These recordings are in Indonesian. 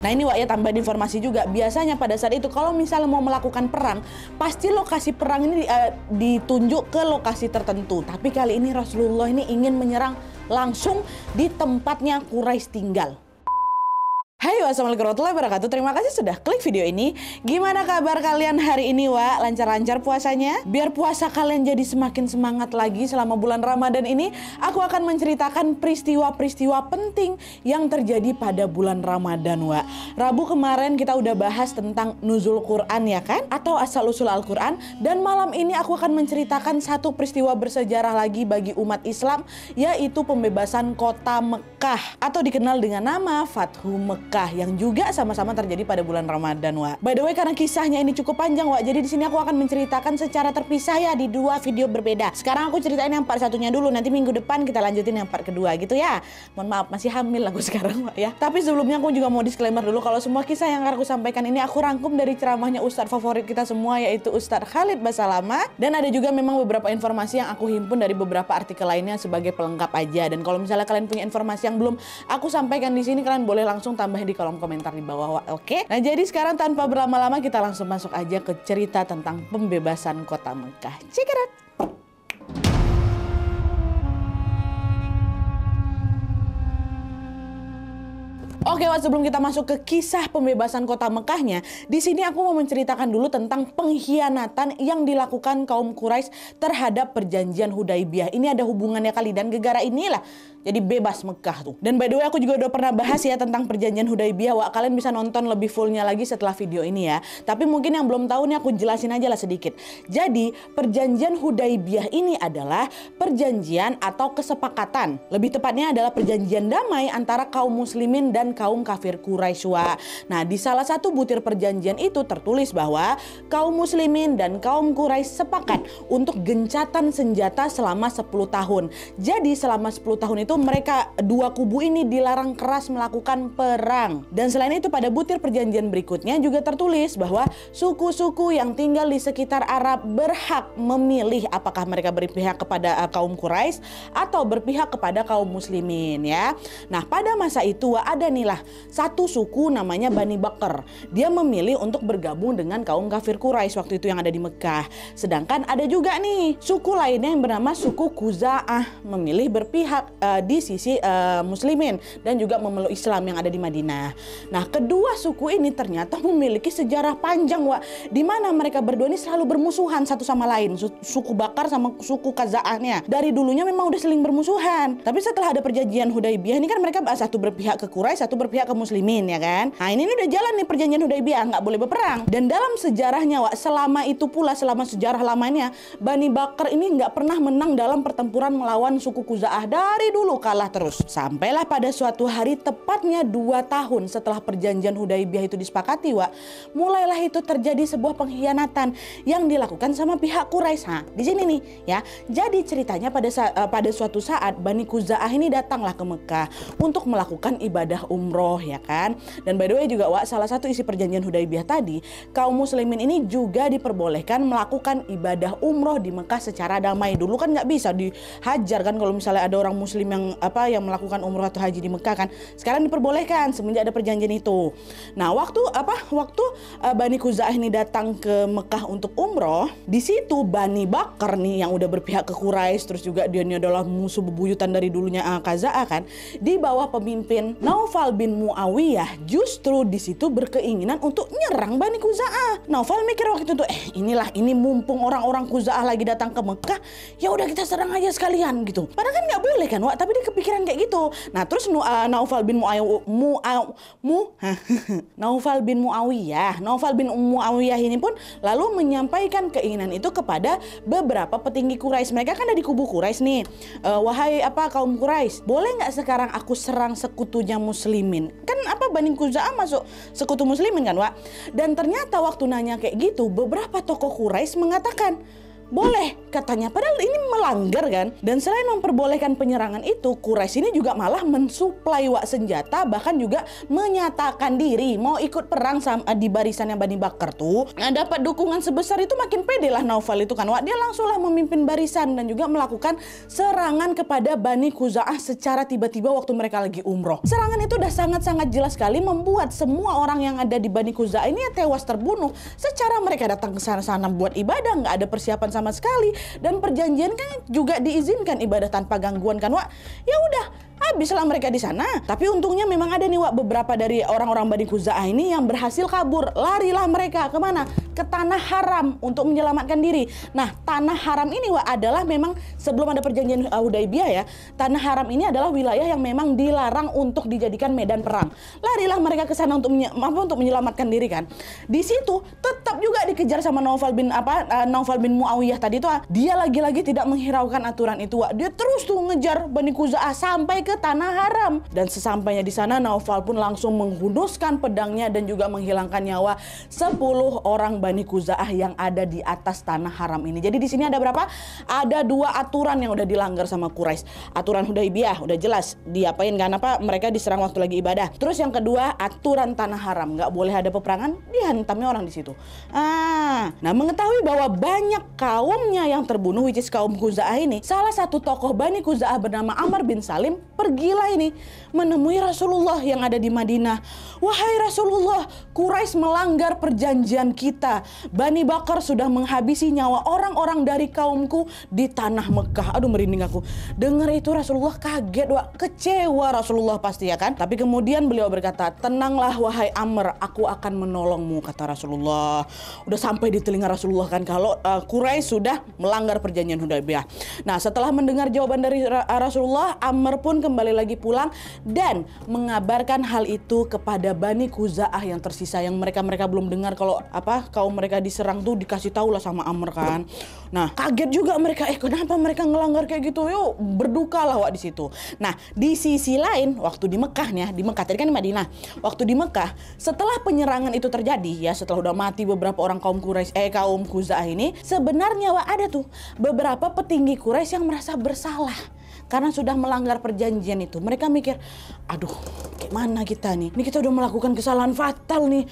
Nah ini Wak ya, tambahan informasi juga. Biasanya pada saat itu kalau misalnya mau melakukan perang, pasti lokasi perang ini ditunjuk ke lokasi tertentu. Tapi kali ini Rasulullah ini ingin menyerang langsung di tempatnya Quraisy tinggal. Hai, wassalamualaikum warahmatullahi wabarakatuh. Terima kasih sudah klik video ini. Gimana kabar kalian hari ini, Wak? Lancar-lancar puasanya? Biar puasa kalian jadi semakin semangat lagi selama bulan Ramadan ini, aku akan menceritakan peristiwa-peristiwa penting yang terjadi pada bulan Ramadan, Wak. Rabu kemarin kita udah bahas tentang nuzul Quran ya kan? Atau asal-usul Al-Quran. Dan malam ini aku akan menceritakan satu peristiwa bersejarah lagi bagi umat Islam, yaitu pembebasan kota Mekah atau dikenal dengan nama Fathu Mekah, yang juga sama-sama terjadi pada bulan Ramadan, Wak. By the way, karena kisahnya ini cukup panjang, Wak, jadi di sini aku akan menceritakan secara terpisah ya di dua video berbeda. Sekarang aku ceritain yang part satunya dulu, nanti minggu depan kita lanjutin yang part kedua gitu ya. Mohon maaf, masih hamil aku sekarang, Wak ya. Tapi sebelumnya aku juga mau disclaimer dulu kalau semua kisah yang akan aku sampaikan ini aku rangkum dari ceramahnya Ustadz favorit kita semua, yaitu Ustadz Khalid Basalamah. Dan ada juga memang beberapa informasi yang aku himpun dari beberapa artikel lainnya sebagai pelengkap aja. Dan kalau misalnya kalian punya informasi yang belum aku sampaikan di sini, kalian boleh langsung tambah di kolom komentar di bawah, oke? Nah, jadi sekarang tanpa berlama-lama kita langsung masuk aja ke cerita tentang pembebasan kota Mekah. Check it out. Oke, Wak, sebelum kita masuk ke kisah pembebasan kota Mekahnya, di sini aku mau menceritakan dulu tentang pengkhianatan yang dilakukan kaum Quraisy terhadap perjanjian Hudaibiyah. Ini ada hubungannya kali, dan gegara inilah jadi bebas Mekah tuh. Dan by the way, aku juga udah pernah bahas ya tentang perjanjian Hudaibiyah, Wak. Kalian bisa nonton lebih fullnya lagi setelah video ini ya. Tapi mungkin yang belum tahu nih aku jelasin aja lah sedikit. Jadi perjanjian Hudaibiyah ini adalah perjanjian atau kesepakatan, lebih tepatnya adalah perjanjian damai antara kaum muslimin dan kaum kafir Quraisy, Wak. Nah, di salah satu butir perjanjian itu tertulis bahwa kaum muslimin dan kaum Quraisy sepakat untuk gencatan senjata selama 10 tahun. Jadi selama 10 tahun itu mereka dua kubu ini dilarang keras melakukan perang. Dan selain itu pada butir perjanjian berikutnya juga tertulis bahwa suku-suku yang tinggal di sekitar Arab berhak memilih apakah mereka berpihak kepada kaum Quraisy atau berpihak kepada kaum muslimin ya. Nah, pada masa itu ada nih lah satu suku namanya Bani Bakr. Dia memilih untuk bergabung dengan kaum kafir Quraisy waktu itu yang ada di Mekah. Sedangkan ada juga nih suku lainnya yang bernama suku Khuza'ah, memilih berpihak di sisi muslimin dan juga memeluk Islam yang ada di Madinah. Nah, kedua suku ini ternyata memiliki sejarah panjang, Wak, di mana mereka berdua ini selalu bermusuhan satu sama lain. Suku Bakar sama suku Khuza'ahnya dari dulunya memang udah saling bermusuhan. Tapi setelah ada perjanjian Hudaibiyah ini kan mereka satu berpihak ke Quraisy, satu berpihak ke muslimin ya kan. Nah, ini udah jalan nih perjanjian Hudaibiyah, nggak boleh berperang. Dan dalam sejarahnya, Wak, selama itu pula, selama sejarah lamanya, Bani Bakar ini nggak pernah menang dalam pertempuran melawan suku Khuza'ah. Dari dulu kalah terus. Sampailah pada suatu hari tepatnya 2 tahun setelah perjanjian Hudaibiyah itu disepakati, Wak, mulailah itu terjadi sebuah pengkhianatan yang dilakukan sama pihak Quraisy. Nah, di sini nih ya. Jadi ceritanya pada suatu saat Bani Khuza'ah ini datanglah ke Mekah untuk melakukan ibadah umroh ya kan. Dan by the way juga, Wak, salah satu isi perjanjian Hudaibiyah tadi, kaum muslimin ini juga diperbolehkan melakukan ibadah umroh di Mekah secara damai. Dulu kan nggak bisa dihajar kan kalau misalnya ada orang muslim yang melakukan umroh atau haji di Mekah kan. Sekarang diperbolehkan semenjak ada perjanjian itu. Nah, waktu Bani Khuza'ah ini datang ke Mekah untuk umroh, di situ Bani Bakar nih yang udah berpihak ke Quraisy, terus juga dia ini adalah musuh bebuyutan dari dulunya Khuza'ah kan, di bawah pemimpin Naufal bin Muawiyah, justru di situ berkeinginan untuk nyerang Bani Khuza'ah. Naufal mikir waktu itu ini mumpung orang-orang Khuza'ah lagi datang ke Mekah, ya udah kita serang aja sekalian gitu. Padahal kan nggak boleh kan, Wak, tapi dia kepikiran kayak gitu. Nah, terus Naufal bin Muawiyah ini pun lalu menyampaikan keinginan itu kepada beberapa petinggi Quraisy. Mereka kan ada di kubu Quraisy nih. Wahai kaum Quraisy, boleh nggak sekarang aku serang sekutunya muslimin? Kan Bani Khuza'ah masuk sekutu muslimin kan, Wak? Dan ternyata waktu nanya kayak gitu, beberapa tokoh Quraisy mengatakan, boleh katanya, padahal ini melanggar kan. Dan selain memperbolehkan penyerangan itu, Quraisy ini juga malah mensuplai senjata, bahkan juga menyatakan diri mau ikut perang sama di barisannya Bani Bakar tuh. Nah, dapat dukungan sebesar itu makin pede lah Naufal itu kan, dia langsunglah memimpin barisan dan juga melakukan serangan kepada Bani Khuza'ah secara tiba-tiba waktu mereka lagi umroh. Serangan itu udah sangat-sangat jelas sekali membuat semua orang yang ada di Bani Khuza'ah ini tewas terbunuh secara mereka datang ke sana buat ibadah, nggak ada persiapan sama sekali, dan perjanjian kan juga diizinkan ibadah tanpa gangguan kan, ya udah habislah mereka di sana. Tapi untungnya memang ada nih beberapa dari orang-orang Bani Khuza'ah ini yang berhasil kabur. Larilah mereka kemana? Ke tanah haram untuk menyelamatkan diri. Nah, tanah haram ini adalah memang sebelum ada perjanjian Hudaibiyah ya, tanah haram ini adalah wilayah yang memang dilarang untuk dijadikan medan perang. Larilah mereka ke sana untuk menyelamatkan diri kan. Di situ tetap juga dikejar sama Naufal bin Muawiyah tadi tuh. Dia lagi-lagi tidak menghiraukan aturan itu. Dia terus tuh ngejar Bani Khuza'ah sampai ke tanah haram. Dan sesampainya di sana, Naufal pun langsung menghunuskan pedangnya dan juga menghilangkan nyawa 10 orang Bani Khuza'ah yang ada di atas tanah haram ini. Jadi di sini ada berapa? Ada 2 aturan yang udah dilanggar sama Quraisy. Aturan Hudaibiyah udah jelas diapain kan, mereka diserang waktu lagi ibadah. Terus yang kedua, aturan tanah haram, nggak boleh ada peperangan, dihantamnya orang di situ. Nah, mengetahui bahwa banyak kaumnya yang terbunuh, which is kaum Khuza'ah ini, salah satu tokoh Bani Khuza'ah bernama Amr bin Salim pergilah ini menemui Rasulullah yang ada di Madinah. Wahai Rasulullah, Quraisy melanggar perjanjian kita. Bani Bakar sudah menghabisi nyawa orang-orang dari kaumku di tanah Mekah. Aduh, merinding aku. Dengar itu Rasulullah kaget, kecewa Rasulullah pasti ya kan. Tapi kemudian beliau berkata, tenanglah wahai Amr, aku akan menolongmu, kata Rasulullah. Udah sampai di telinga Rasulullah kan kalau Quraisy sudah melanggar perjanjian Hudaibiyah. Nah, setelah mendengar jawaban dari Rasulullah, Amr pun kembali lagi pulang dan mengabarkan hal itu kepada Bani Khuza'ah yang tersisa, yang mereka belum dengar kalau kaum mereka diserang tuh dikasih tahu lah sama Amr kan. Nah, kaget juga mereka, kenapa mereka ngelanggar kayak gitu? Yuk, berdukalah di situ. Nah, di sisi lain waktu di Mekah tadi kan di Madinah. Waktu di Mekah, setelah penyerangan itu terjadi ya, setelah udah mati beberapa orang kaum Khuza'ah ini, sebenarnya ada tuh beberapa petinggi Quraisy yang merasa bersalah karena sudah melanggar perjanjian itu. Mereka mikir, aduh, gimana kita nih? Ini kita udah melakukan kesalahan fatal nih.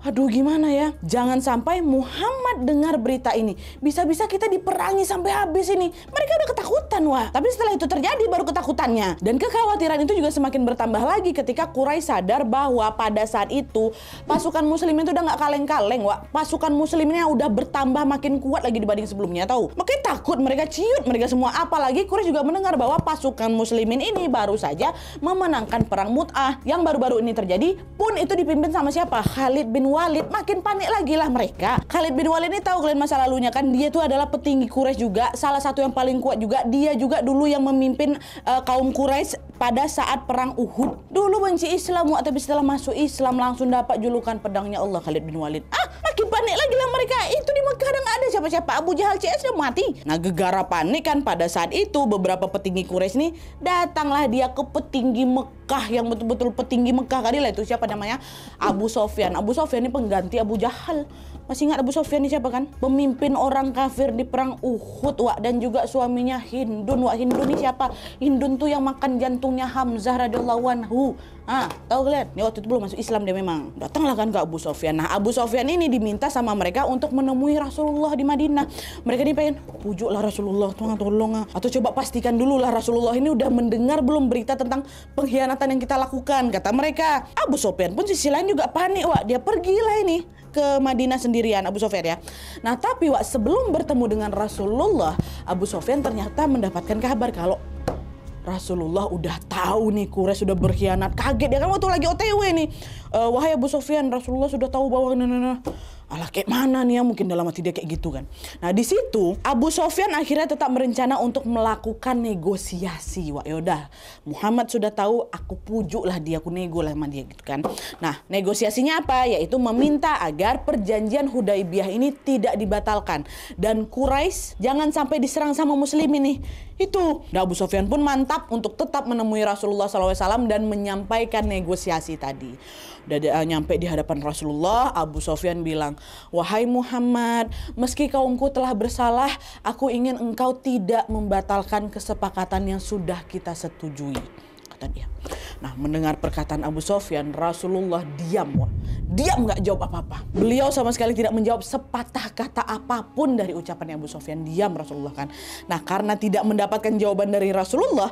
Aduh, gimana ya? Jangan sampai Muhammad dengar berita ini. Bisa-bisa kita diperangi sampai habis ini. Mereka udah ketakutan, Tapi setelah itu terjadi baru ketakutannya. Dan kekhawatiran itu juga semakin bertambah lagi ketika Quraisy sadar bahwa pada saat itu pasukan muslimin itu udah gak kaleng-kaleng, Pasukan musliminnya udah bertambah makin kuat lagi dibanding sebelumnya, tahu? Makanya takut, mereka ciut, mereka semua. Apalagi Quraisy juga mendengar bahwa pasukan muslimin ini baru saja memenangkan perang Mu'tah yang baru-baru ini terjadi, pun itu dipimpin sama siapa? Khalid bin Walid. Makin panik lagi lah mereka. Khalid bin Walid ini tahu kalian masa lalunya kan, dia tuh adalah petinggi Quraisy juga, salah satu yang paling kuat juga. Dia juga dulu yang memimpin kaum Quraisy pada saat perang Uhud. Dulu benci Islam, tapi setelah masuk Islam langsung dapat julukan pedangnya Allah, Khalid bin Walid. Makin panik lagi lah mereka. Itu di Mekah dan ada siapa-siapa, Abu Jahal CS sudah mati. Nah, gegara panik kan pada saat itu beberapa petinggi Quraisy nih, datanglah dia ke petinggi Mekah yang betul-betul petinggi Mekah kali lah itu, siapa namanya? Abu Sofyan. Abu Sofyan ini pengganti Abu Jahal. Masih ingat Abu Sofyan ini siapa kan? Pemimpin orang kafir di perang Uhud, dan juga suaminya Hindun. Hindun ini siapa? Hindun tuh yang makan jantungnya Hamzah radhiyallahu anhu. Tahu kalian? Ini waktu itu belum masuk Islam dia memang. Datanglah kan ke Abu Sofyan. Nah, Abu Sofyan ini diminta sama mereka untuk menemui Rasulullah di Madinah. Mereka ini pengen, pujuklah Rasulullah, tolong. Atau coba pastikan dulu lah Rasulullah ini udah mendengar belum berita tentang pengkhianatan yang kita lakukan, kata mereka. Abu Sofyan pun sisi lain juga panik, dia pergilah ini ke Madinah sendirian, Abu Sofyan ya. Nah, tapi sebelum bertemu dengan Rasulullah, Abu Sofyan ternyata mendapatkan kabar kalau Rasulullah udah tahu nih Quraisy sudah berkhianat. Kaget dia kan waktu lagi OTW nih. Wahai Abu Sofyan, Rasulullah sudah tahu bahwa alah kayak mana nih ya, mungkin dalam hati dia kayak gitu kan. Nah, di situ Abu Sofyan akhirnya tetap berencana untuk melakukan negosiasi. Yaudah, Muhammad sudah tahu, aku pujuk lah dia, aku nego lah sama dia gitu kan. Nah, negosiasinya apa? Yaitu meminta agar perjanjian Hudaibiyah ini tidak dibatalkan dan Quraisy jangan sampai diserang sama muslim ini. Itu. Nah, Abu Sofyan pun mantap untuk tetap menemui Rasulullah SAW dan menyampaikan negosiasi tadi. Udah nyampe di hadapan Rasulullah, Abu Sofyan bilang, "Wahai Muhammad, meski kaumku telah bersalah, aku ingin engkau tidak membatalkan kesepakatan yang sudah kita setujui," kata dia. Nah, mendengar perkataan Abu Sofyan, Rasulullah diam, nggak jawab apa-apa. Beliau sama sekali tidak menjawab sepatah kata apapun dari ucapan Abu Sofyan. Diam Rasulullah kan. Nah, karena tidak mendapatkan jawaban dari Rasulullah,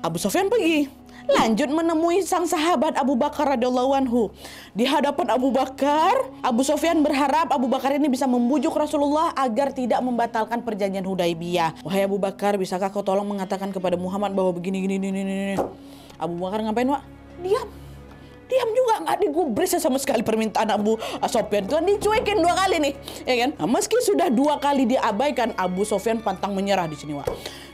Abu Sofyan pergi. Lanjut menemui sang sahabat Abu Bakar radhiyallahu anhu. Di hadapan Abu Bakar, Abu Sofyan berharap Abu Bakar ini bisa membujuk Rasulullah agar tidak membatalkan perjanjian Hudaibiyah. "Wahai Abu Bakar, bisakah kau tolong mengatakan kepada Muhammad bahwa begini. Abu Bakar ngapain, Wak? Diam juga, nggak digubris sama sekali permintaan Abu Sofyan. Itu kan dicuekin 2 kali nih, ya kan? Nah, meski sudah 2 kali diabaikan, Abu Sofyan pantang menyerah di sini, Wak.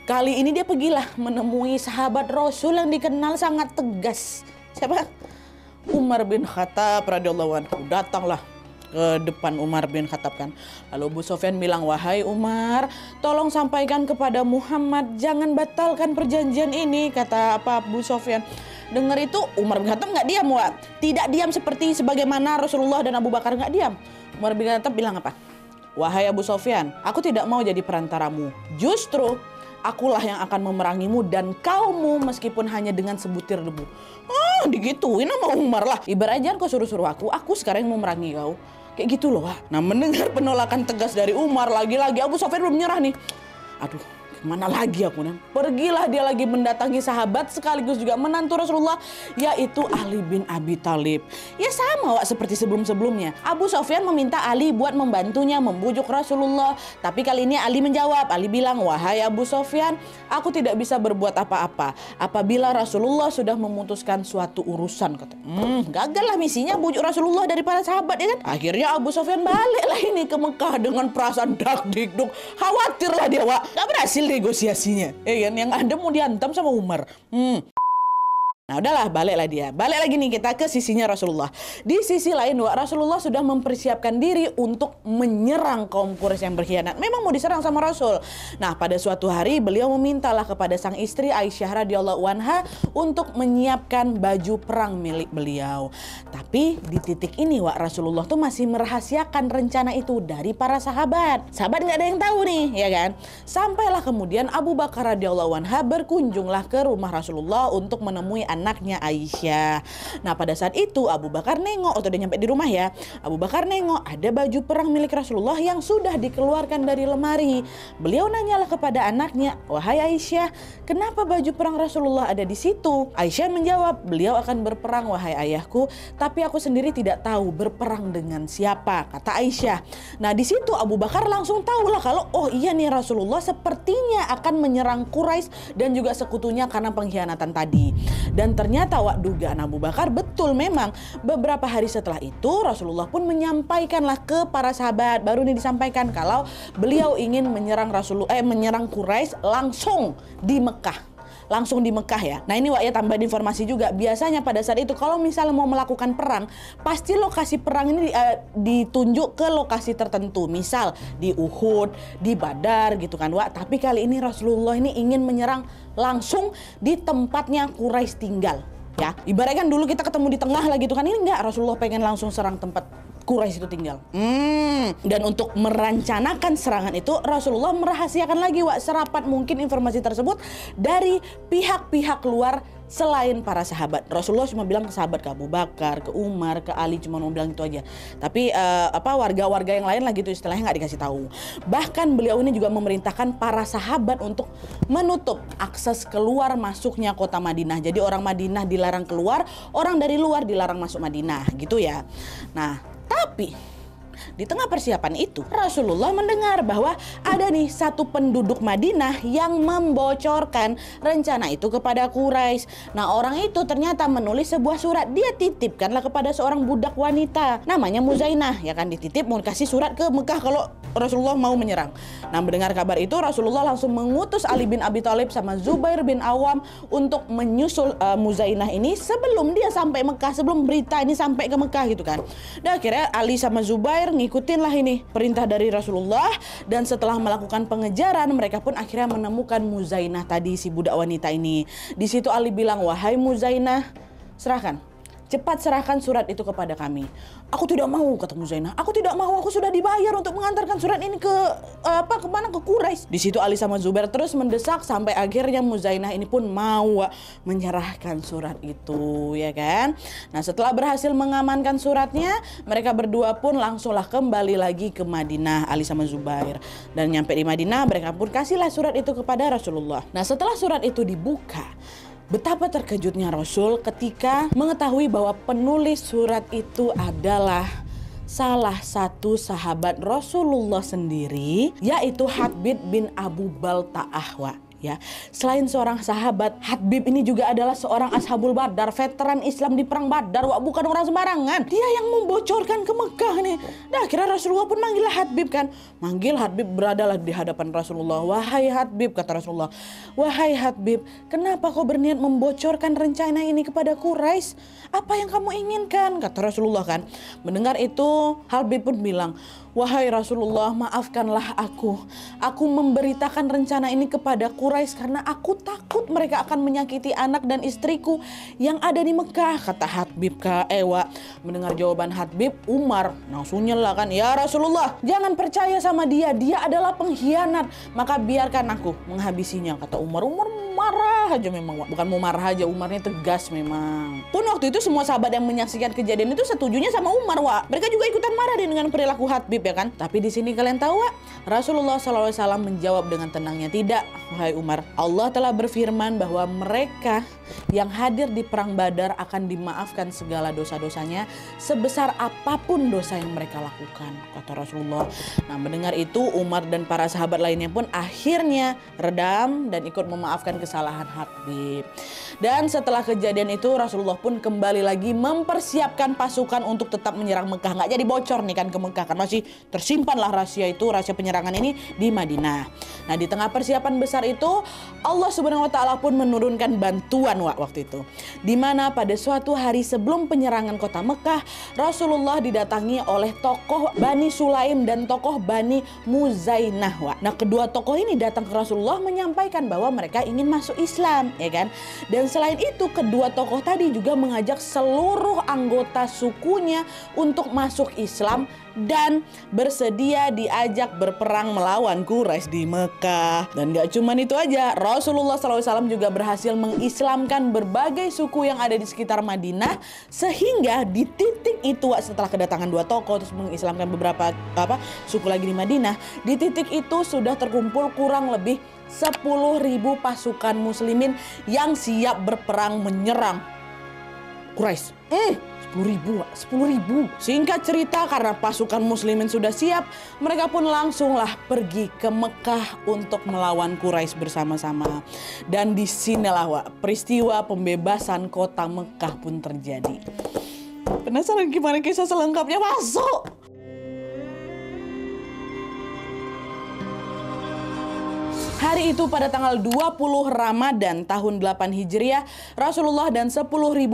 Kali ini dia pergilah menemui sahabat Rasul yang dikenal sangat tegas. Siapa? Umar bin Khattab radhiyallahu anhu. Datanglah ke depan Umar bin Khattab kan. Lalu Abu Sofyan bilang, "Wahai Umar, tolong sampaikan kepada Muhammad jangan batalkan perjanjian ini," kata Abu Sofyan. Dengar itu Umar bin Khattab nggak diam, Wak. Tidak diam seperti sebagaimana Rasulullah dan Abu Bakar nggak diam. Umar bin Khattab bilang apa? "Wahai Abu Sofyan, aku tidak mau jadi perantaramu. Justru akulah yang akan memerangimu dan kaummu meskipun hanya dengan sebutir debu." Digituin sama Umar lah. Ibaratnya kau suruh-suruh aku sekarang yang mau memerangi kau. Kayak gitu loh, Wak. Nah, mendengar penolakan tegas dari Umar, lagi-lagi Abu Sofyan belum menyerah nih. Aduh, kemana lagi aku nih? Pergilah dia lagi mendatangi sahabat sekaligus juga menantu Rasulullah, yaitu Ali bin Abi Thalib. Ya sama, Wak, seperti sebelum-sebelumnya. Abu Sofyan meminta Ali buat membantunya membujuk Rasulullah. Tapi kali ini Ali menjawab. Ali bilang, "Wahai Abu Sofyan, aku tidak bisa berbuat apa-apa apabila Rasulullah sudah memutuskan suatu urusan," kata. Gagal lah misinya bujuk Rasulullah dari para sahabat, ya kan? Akhirnya Abu Sofyan baliklah ini ke Mekah dengan perasaan dak-dikduk. Khawatir lah dia, Wak. Gak berhasil negosiasinya, ya kan? Yang ada mau dihantam sama Umar. Nah, udahlah, balik lagi nih kita ke sisinya Rasulullah. Di sisi lain, Wak, Rasulullah sudah mempersiapkan diri untuk menyerang kaum Quraisy yang berkhianat. Memang mau diserang sama Rasul. Nah, pada suatu hari beliau memintalah kepada sang istri Aisyah radhiyallahu anha untuk menyiapkan baju perang milik beliau. Tapi di titik ini, Wak, Rasulullah tuh masih merahasiakan rencana itu dari para sahabat. Sahabat nggak ada yang tahu nih, ya kan? Sampailah kemudian Abu Bakar radhiyallahu anha berkunjunglah ke rumah Rasulullah untuk menemui anaknya Aisyah. Nah, pada saat itu Abu Bakar nengok, atau udah nyampe di rumah ya, Abu Bakar nengok ada baju perang milik Rasulullah yang sudah dikeluarkan dari lemari. Beliau nanyalah kepada anaknya, "Wahai Aisyah, kenapa baju perang Rasulullah ada di situ?" Aisyah menjawab, "Beliau akan berperang, wahai ayahku, tapi aku sendiri tidak tahu berperang dengan siapa," kata Aisyah. Nah, di situ Abu Bakar langsung tahulah kalau oh iya nih, Rasulullah sepertinya akan menyerang Quraisy dan juga sekutunya karena pengkhianatan tadi. Dan ternyata, Wak, dugaan Abu Bakar betul memang. Beberapa hari setelah itu Rasulullah pun menyampaikanlah ke para sahabat, baru ini disampaikan kalau beliau ingin menyerang menyerang Quraisy langsung di Mekah ya. Nah, ini, Wak, ya, tambahin informasi juga. Biasanya pada saat itu kalau misalnya mau melakukan perang, pasti lokasi perang ini ditunjuk ke lokasi tertentu. Misal di Uhud, di Badar gitu kan, Wak. Tapi kali ini Rasulullah ini ingin menyerang langsung di tempatnya Quraisy tinggal. Ya, ibaratkan dulu kita ketemu di tengah lah gitu kan. Ini enggak, Rasulullah pengen langsung serang tempat Quraisy itu tinggal. Dan untuk merencanakan serangan itu Rasulullah merahasiakan lagi, Wak, serapat mungkin informasi tersebut dari pihak-pihak luar selain para sahabat. Rasulullah cuma bilang ke sahabat, ke Abu Bakar, ke Umar, ke Ali, cuma mau bilang itu aja. Tapi warga-warga yang lain lah gitu istilahnya nggak dikasih tahu. Bahkan beliau ini juga memerintahkan para sahabat untuk menutup akses keluar masuknya kota Madinah. Jadi orang Madinah dilarang keluar, orang dari luar dilarang masuk Madinah gitu ya. Nah, tapi di tengah persiapan itu Rasulullah mendengar bahwa ada nih satu penduduk Madinah yang membocorkan rencana itu kepada Quraisy. Nah, orang itu ternyata menulis sebuah surat. Dia titipkanlah kepada seorang budak wanita namanya Muzainah, ya kan, dititip mau kasih surat ke Mekah kalau Rasulullah mau menyerang. Nah, mendengar kabar itu Rasulullah langsung mengutus Ali bin Abi Thalib sama Zubair bin Awam untuk menyusul Muzainah ini sebelum dia sampai Mekah, sebelum berita ini sampai ke Mekah gitu kan. Dan akhirnya Ali sama Zubair ngikutin lah ini perintah dari Rasulullah, dan setelah melakukan pengejaran mereka pun akhirnya menemukan Muzainah tadi, si budak wanita ini. Di situ Ali bilang, "Wahai Muzainah, serahkan cepat serahkan surat itu kepada kami. Aku tidak mau, kata Muzainah. Aku tidak mau, aku sudah dibayar untuk mengantarkan surat ini ke kemana, ke Quraisy. Di situ Ali sama Zubair terus mendesak sampai akhirnya Muzainah ini pun mau menyerahkan surat itu, ya kan. Nah, setelah berhasil mengamankan suratnya, mereka berdua pun langsunglah kembali lagi ke Madinah, Ali sama Zubair. Dan nyampe di Madinah, mereka pun kasihlah surat itu kepada Rasulullah. Nah, setelah surat itu dibuka, betapa terkejutnya Rasul ketika mengetahui bahwa penulis surat itu adalah salah satu sahabat Rasulullah sendiri, yaitu Hatib bin Abu Balta'ah. Ya, selain seorang sahabat, Hatib ini juga adalah seorang ashabul Badar, veteran Islam di perang Badar, bukan orang sembarangan. Dia yang membocorkan ke Mekah nih. Nah, akhirnya Rasulullah pun manggil Hatib kan. Manggil Hatib, beradalah di hadapan Rasulullah. Wahai Hatib, kata Rasulullah. Wahai Hatib, kenapa kau berniat membocorkan rencana ini kepada Quraisy? Apa yang kamu inginkan? Kata Rasulullah kan. Mendengar itu, Hatib pun bilang, wahai Rasulullah, maafkanlah aku. Aku memberitakan rencana ini kepada Quraisy karena aku takut mereka akan menyakiti anak dan istriku yang ada di Mekah, kata Hatib Ewa. Mendengar jawaban Hatib, Umar langsung nyela kan, ya Rasulullah, jangan percaya sama dia, dia adalah pengkhianat, maka biarkan aku menghabisinya, kata Umar. Umar marah aja memang, bukan mau marah aja, Umarnya tegas memang. Pun waktu itu semua sahabat yang menyaksikan kejadian itu setujunya sama Umar, mereka juga ikutan marah dengan perilaku Hatib, ya kan. Tapi di sini kalian tahu, Rasulullah SAW menjawab dengan tenangnya, tidak, wahai Umar, Allah telah berfirman bahwa mereka yang hadir di perang Badar akan dimaafkan segala dosa-dosanya sebesar apapun dosa yang mereka lakukan, kata Rasulullah. Nah, mendengar itu Umar dan para sahabat lainnya pun akhirnya redam dan ikut memaafkan kesalahan Hatib. Dan setelah kejadian itu Rasulullah pun kembali lagi mempersiapkan pasukan untuk tetap menyerang Mekah. Nggak jadi bocor nih kan ke Mekah, kan masih tersimpanlah rahasia itu, rahasia penyerangan ini di Madinah. Nah, di tengah persiapan besar itu Allah Subhanahu wa taala pun menurunkan bantuan waktu itu. Di mana pada suatu hari sebelum penyerangan kota Mekah, Rasulullah didatangi oleh tokoh Bani Sulaim dan tokoh Bani Muzainah. Nah, kedua tokoh ini datang ke Rasulullah menyampaikan bahwa mereka ingin masuk Islam, ya kan? Dan selain itu kedua tokoh tadi juga mengajak seluruh anggota sukunya untuk masuk Islam dan bersedia diajak berperang melawan Quraisy di Mekah. Dan gak cuma itu aja, Rasulullah SAW juga berhasil mengislamkan berbagai suku yang ada di sekitar Madinah, sehingga di titik itu setelah kedatangan dua tokoh terus mengislamkan beberapa suku lagi di Madinah, di titik itu sudah terkumpul kurang lebih 10.000 pasukan muslimin yang siap berperang menyerang Quraisy. 10.000. Singkat cerita, karena pasukan muslimin sudah siap, mereka pun langsunglah pergi ke Mekah untuk melawan Quraisy bersama-sama. Dan disinilah peristiwa pembebasan kota Mekah pun terjadi. Penasaran gimana kisah selengkapnya? Masuk! Hari itu pada tanggal 20 Ramadan tahun 8 Hijriah, Rasulullah dan 10.000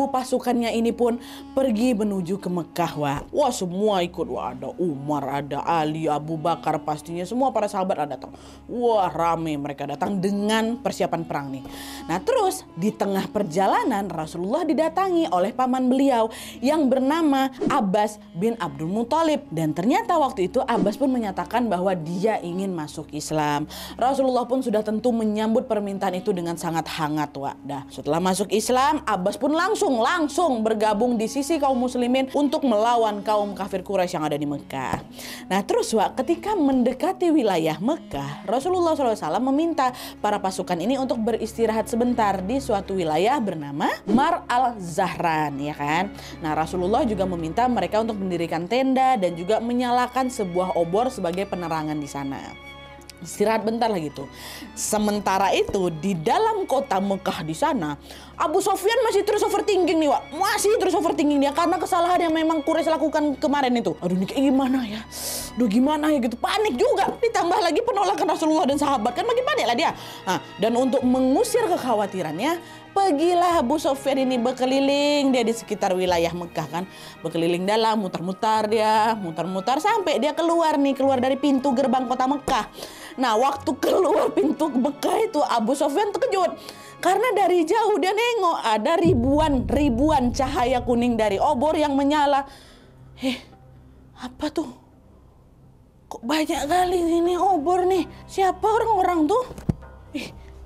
pasukannya ini pun pergi menuju ke Mekah. Wah, semua ikut. Ada Umar, ada Ali, Abu Bakar, pastinya semua para sahabat ada datang. Wah, rame mereka datang dengan persiapan perang nih. Nah, terus di tengah perjalanan Rasulullah didatangi oleh paman beliau yang bernama Abbas bin Abdul Muthalib. Dan ternyata waktu itu Abbas pun menyatakan bahwa dia ingin masuk Islam. Rasulullah pun sudah tentu menyambut permintaan itu dengan sangat hangat. Setelah masuk Islam, Abbas pun langsung bergabung di sisi kaum muslimin untuk melawan kaum kafir Quraisy yang ada di Mekah. Nah, terus ketika mendekati wilayah Mekah, Rasulullah SAW meminta para pasukan ini untuk beristirahat sebentar di suatu wilayah bernama Mar al-Zahran, ya kan. Nah, Rasulullah juga meminta mereka untuk mendirikan tenda dan juga menyalakan sebuah obor sebagai penerangan di sana. Istirahat bentar lah gitu. Sementara itu di dalam kota Mekah di sana, Abu Sofyan masih terus overthinking nih, masih terus overthinking dia karena kesalahan yang memang Quraisy lakukan kemarin itu. Aduh, ini kayak gimana ya? Gimana ya gitu. Panik juga. Ditambah lagi penolakan Rasulullah dan sahabat, kan makin panik lah dia. Nah, dan untuk mengusir kekhawatirannya, pergilah Abu Sofyan ini berkeliling dia di sekitar wilayah Mekah kan. Berkeliling dalam, muter-muter sampai dia keluar dari pintu gerbang kota Mekah. Nah, waktu keluar pintu Mekah itu Abu Sofyan terkejut Karena dari jauh dia nengok ada ribuan cahaya kuning dari obor yang menyala. Apa tuh? Kok banyak kali ini obor nih? Siapa orang-orang tuh?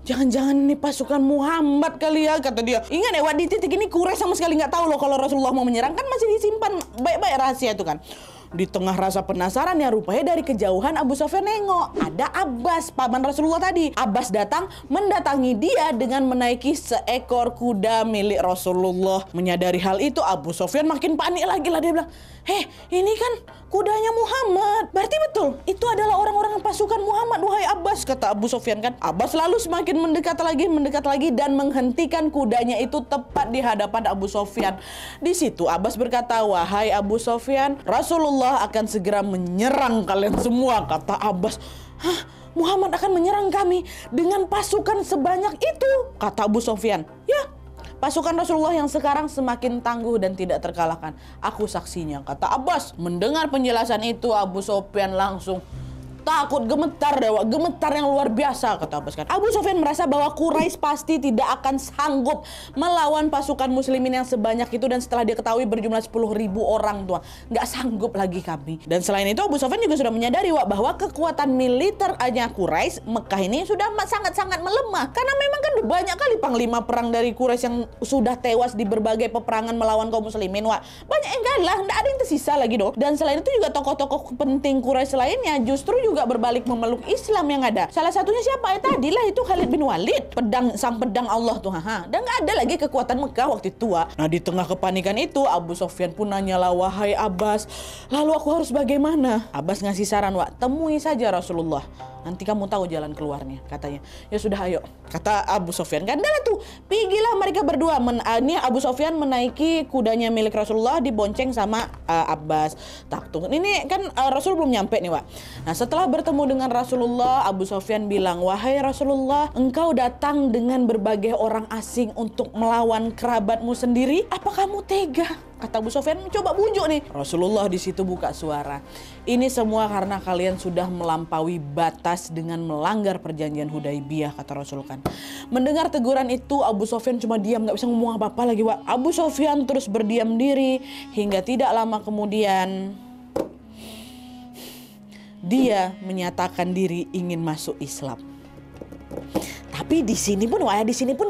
Jangan-jangan ini pasukan Muhammad kali ya, kata dia. Ingat ya, di titik ini Quraisy sama sekali nggak tahu loh kalau Rasulullah mau menyerang, kan masih disimpan baik-baik rahasia itu kan. Di tengah rasa penasaran ya, rupanya dari kejauhan Abu Sufyan nengok ada Abbas, paman Rasulullah tadi. Abbas datang mendatangi dia dengan menaiki seekor kuda milik Rasulullah. Menyadari hal itu, Abu Sufyan makin panik lagi lah. Dia bilang, ini kan kudanya Muhammad. Berarti betul itu adalah orang-orang pasukan Muhammad, wahai Abbas, kata Abu Sufyan kan. Abbas lalu semakin mendekat lagi dan menghentikan kudanya itu tepat di hadapan Abu Sufyan. Di situ Abbas berkata, wahai Abu Sufyan, Rasulullah akan segera menyerang kalian semua, kata Abbas. Muhammad akan menyerang kami dengan pasukan sebanyak itu, kata Abu Sufyan. Ya, pasukan Rasulullah yang sekarang semakin tangguh dan tidak terkalahkan. Aku saksinya, kata Abbas. Mendengar penjelasan itu, Abu Sufyan langsung takut, gemetar yang luar biasa, kata Abbas kan. Abu Sufyan merasa bahwa Quraisy pasti tidak akan sanggup melawan pasukan muslimin yang sebanyak itu, dan setelah dia ketahui berjumlah 10.000 orang tuh, nggak sanggup lagi kami. Dan selain itu Abu Sufyan juga sudah menyadari bahwa kekuatan militernya Quraisy Mekah ini sudah sangat-sangat melemah, karena memang kan banyak kali panglima perang dari Quraisy yang sudah tewas di berbagai peperangan melawan kaum muslimin. Banyak yang kalah, nggak ada yang tersisa lagi dong. Dan selain itu juga tokoh-tokoh penting Quraisy lainnya justru juga berbalik memeluk Islam yang ada. Salah satunya siapa? Tadilah itu Khalid bin Walid, sang pedang Allah tuh. Dan nggak ada lagi kekuatan Mekah waktu itu. Nah, di tengah kepanikan itu Abu Sufyan pun nanyalah, wahai Abbas, lalu aku harus bagaimana? Abbas ngasih saran, temui saja Rasulullah, nanti kamu tahu jalan keluarnya, katanya. Ya sudah, ayo, kata Abu Sufyan kan. Dan itu pergilah mereka berdua. Ini Abu Sufyan menaiki kudanya milik Rasulullah, dibonceng sama Abbas. Ini kan Rasul belum nyampe nih, Nah, setelah bertemu dengan Rasulullah, Abu Sufyan bilang, wahai Rasulullah, engkau datang dengan berbagai orang asing untuk melawan kerabatmu sendiri. Apa kamu tega? Kata Abu Sufyan, coba bujuk nih. Rasulullah di situ buka suara. Ini semua karena kalian sudah melampaui batas dengan melanggar perjanjian Hudaibiyah, kata Rasul kan. Mendengar teguran itu, Abu Sufyan cuma diam, nggak bisa ngomong apa-apa lagi, Abu Sufyan terus berdiam diri hingga tidak lama kemudian dia menyatakan diri ingin masuk Islam. Tapi di sini pun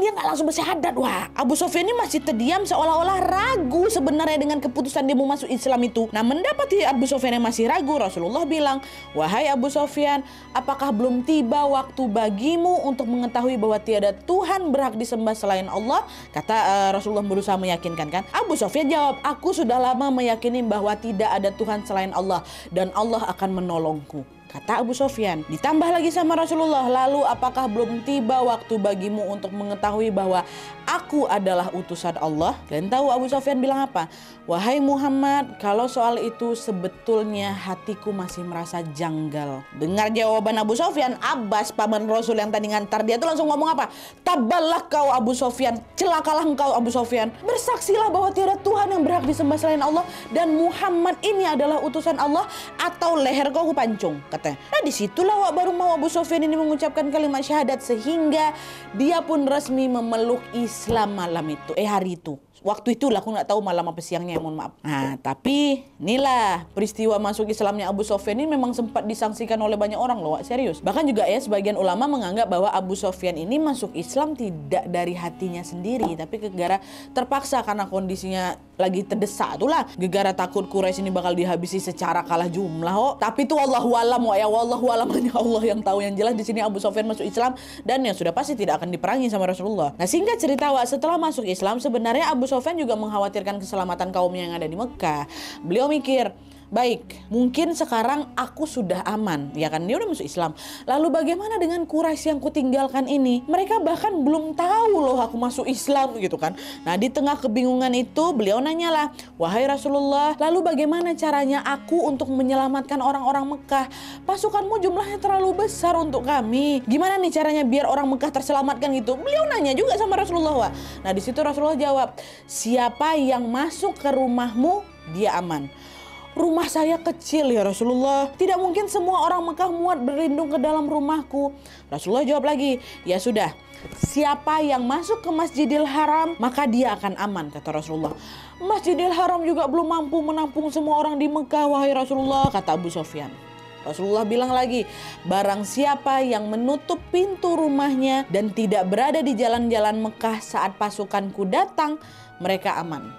dia nggak langsung bersyahadat. Abu Sufyan ini masih terdiam seolah-olah ragu sebenarnya dengan keputusan dia mau masuk Islam itu. Nah, mendapati Abu Sufyan yang masih ragu, Rasulullah bilang, wahai Abu Sufyan, apakah belum tiba waktu bagimu untuk mengetahui bahwa tiada Tuhan berhak disembah selain Allah? Kata Rasulullah berusaha meyakinkan kan. Abu Sufyan jawab, aku sudah lama meyakini bahwa tidak ada Tuhan selain Allah dan Allah akan menolongku, kata Abu Sufyan. Ditambah lagi sama Rasulullah, lalu apakah belum tiba waktu bagimu untuk mengetahui bahwa aku adalah utusan Allah? Kalian tahu Abu Sufyan bilang apa? Wahai Muhammad, kalau soal itu sebetulnya hatiku masih merasa janggal. Dengar jawaban Abu Sufyan, Abbas, paman Rasul yang tadi ngantar dia tuh langsung ngomong apa? Taballah kau Abu Sufyan, celakalah engkau Abu Sufyan. Bersaksilah bahwa tiada Tuhan yang berhak disembah selain Allah dan Muhammad ini adalah utusan Allah, atau leher kau kupancung, katanya. Nah, disitulah baru mau Abu Sufyan ini mengucapkan kalimat syahadat, sehingga dia pun resmi memeluk Islam hari itu. Waktu itulah, aku nggak tahu malam apa siangnya, mohon maaf. Nah, tapi inilah peristiwa masuk Islamnya Abu Sufyan ini memang sempat disangsikan oleh banyak orang loh, serius. Bahkan juga ya, sebagian ulama menganggap bahwa Abu Sufyan ini masuk Islam tidak dari hatinya sendiri, tapi gegara terpaksa karena kondisinya lagi terdesak itulah. Gegara takut Quraisy ini bakal dihabisi secara kalah jumlah. Tapi itu wallahu alam, wallahu alam, hanya Allah yang tahu. Yang jelas di sini Abu Sufyan masuk Islam dan yang sudah pasti tidak akan diperangi sama Rasulullah. Nah, singkat cerita, setelah masuk Islam sebenarnya Abu Sufyan juga mengkhawatirkan keselamatan kaumnya yang ada di Mekah. Beliau mikir, baik, mungkin sekarang aku sudah aman, ya kan, dia udah masuk Islam. Lalu bagaimana dengan Quraisy yang kutinggalkan ini? Mereka bahkan belum tahu loh aku masuk Islam gitu kan. Nah, di tengah kebingungan itu beliau nanyalah, wahai Rasulullah, lalu bagaimana caranya aku untuk menyelamatkan orang-orang Mekah? Pasukanmu jumlahnya terlalu besar untuk kami. Gimana nih caranya biar orang Mekah terselamatkan gitu? Beliau nanya juga sama Rasulullah. Nah, di situ Rasulullah jawab, siapa yang masuk ke rumahmu dia aman. Rumah saya kecil ya Rasulullah. Tidak mungkin semua orang Mekah muat berlindung ke dalam rumahku. Rasulullah jawab lagi, ya sudah. Siapa yang masuk ke Masjidil Haram, maka dia akan aman, kata Rasulullah. Masjidil Haram juga belum mampu menampung semua orang di Mekah, wahai Rasulullah, kata Abu Sufyan. Rasulullah bilang lagi, barang siapa yang menutup pintu rumahnya dan tidak berada di jalan-jalan Mekah saat pasukanku datang, mereka aman,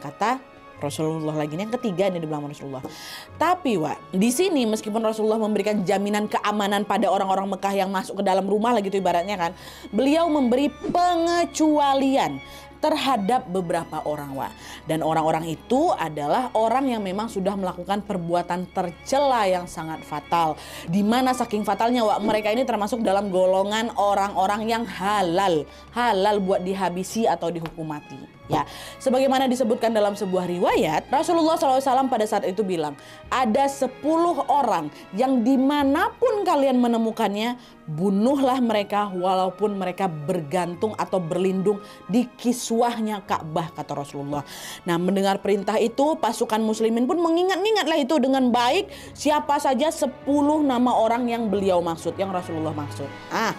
kata Rasulullah lagi. Ini yang ketiga ini dibilang Rasulullah. Tapi di sini meskipun Rasulullah memberikan jaminan keamanan pada orang-orang Mekah yang masuk ke dalam rumah lah gitu ibaratnya kan, beliau memberi pengecualian terhadap beberapa orang, dan orang-orang itu adalah orang yang memang sudah melakukan perbuatan tercela yang sangat fatal, di mana saking fatalnya mereka ini termasuk dalam golongan orang-orang yang halal buat dihabisi atau dihukum mati. Ya, sebagaimana disebutkan dalam sebuah riwayat, Rasulullah SAW pada saat itu bilang, ada 10 orang yang dimanapun kalian menemukannya, bunuhlah mereka walaupun mereka bergantung atau berlindung di kiswahnya Ka'bah, kata Rasulullah. Nah, mendengar perintah itu, pasukan muslimin pun mengingat-ingatlah itu dengan baik siapa saja 10 nama orang yang beliau maksud, yang Rasulullah maksud.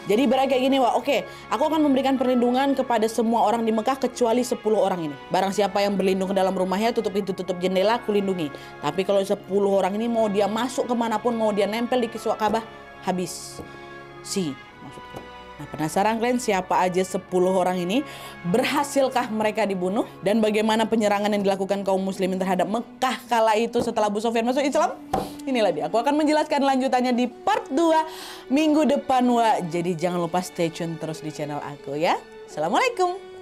Jadi berarti kayak gini, oke, aku akan memberikan perlindungan kepada semua orang di Mekah kecuali 10 orang ini. Barang siapa yang berlindung ke dalam rumahnya, tutup pintu, tutup jendela, aku lindungi. Tapi kalau 10 orang ini mau dia masuk kemanapun, mau dia nempel di kiswah Ka'bah, habis. Maksudku. Nah, penasaran kalian siapa aja 10 orang ini? Berhasilkah mereka dibunuh? Dan bagaimana penyerangan yang dilakukan kaum muslimin terhadap Mekah kala itu setelah Abu Sufyan masuk Islam? Inilah dia. Aku akan menjelaskan lanjutannya di part 2 minggu depan, Jadi jangan lupa stay tune terus di channel aku ya. Assalamualaikum.